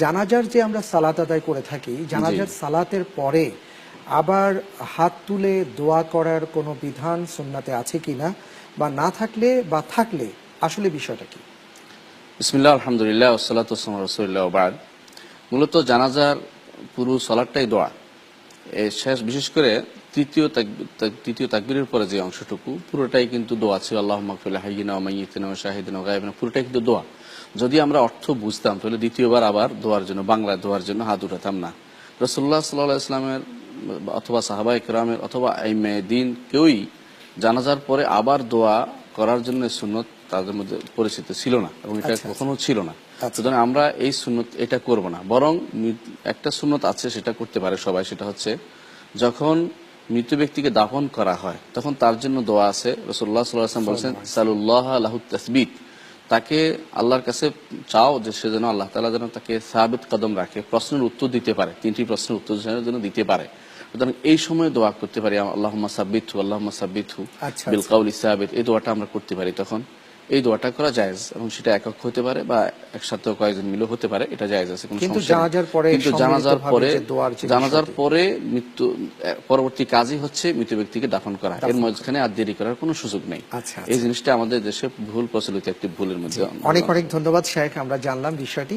জানাজার যে আমরা সালাত আদায় করে থাকি, জানাজার সালাতের পরে আবার হাত তুলে দোয়া করার কোনো বিধান সুন্নাতে আছে কিনা, বা না থাকলে বা থাকলে আসলে বিষয়টা কি? বিসমিল্লাহ, আলহামদুলিল্লাহ, ওয়াসসালাতু ওয়াসসালামু আলা রাসূলিল্লাহ ওয়া বা'দ। মূলত জানাজার পুরো সালাতটাই দোয়া। এই শেষ বিশেষ করে তৃতীয় তাকবীরের পরে যে অংশটুকু পুরোটাই কিন্তু দোয়া ছিল। আল্লাহুম্মা গফির লি হাইয়িনা ওয়া মাইয়িতিনা ওয়া শাহিদিনা ওয়া গায়িবিনা, পুরোটাই কিন্তু দোয়া। যদি আমরা অর্থ বুঝতাম তাহলে দ্বিতীয়বার আবার দোয়ার জন্য, বাংলায় দোয়ার জন্য হাত উঠাতাম না। রাসূলুল্লাহ সাল্লাল্লাহু আলাইহি ওয়াসাল্লামের অথবা সাহাবায়ে কেরামের অথবা আইম্মায়ে দ্বীন কেউই জানাজার পরে আবার দোয়া করার জন্য সুন্নত তাদের মধ্যে পরিচিত ছিল না, এবং এটা কখনো ছিল না। সুতরাং আমরা এই সুন্নত এটা করব না, বরং একটা সুন্নত আছে, সেটা করতে পারে সবাই। সেটা হচ্ছে যখন মৃত ব্যক্তিকে দাফন করা হয় তখন তার জন্য দোয়া আছে। রাসূলুল্লাহ সাল্লাল্লাহু আলাইহি ওয়াসাল্লাম বলেছেন, সাল্লাল্লাহ লাহু তাসবিত, তাকে আল্লাহর কাছে চাও যে সে যেন, আল্লাহ তাআলা যেন তাকে সাবিত কদম রাখে, প্রশ্নের উত্তর দিতে পারে, 3টি প্রশ্নের উত্তর যেন দিতে পারে। সুতরাং এই সময় দোয়া করতে পারি, আল্লাহুম্মা সাব্বিতহু আল্লাহুম্মা সাব্বিতহু বিল কাউলি সাবিত, এই দোয়াটা আমরা করতে পারি। তখন এই দোয়াটা করা জায়েজ, এবং সেটা একক হতে পারে বা একসাথে কয়েকজন মিলে হতে পারে, এটা জায়েজ আছে, কোনো কিন্তু সমস্যা নেই। কিন্তু জানাজার পরে মৃত্যু পরবর্তী কাজই হচ্ছে মৃত ব্যক্তিকে দাফন করা, এর মাঝখানে আর দেরি করার কোনো সুযোগ নেই। এই জিনিসটা আমাদের দেশে ভুল প্রচলিত একটি ভুলের মধ্যে। অনেক অনেক ধন্যবাদ শেখ, আমরা জানলাম বিষয়টি।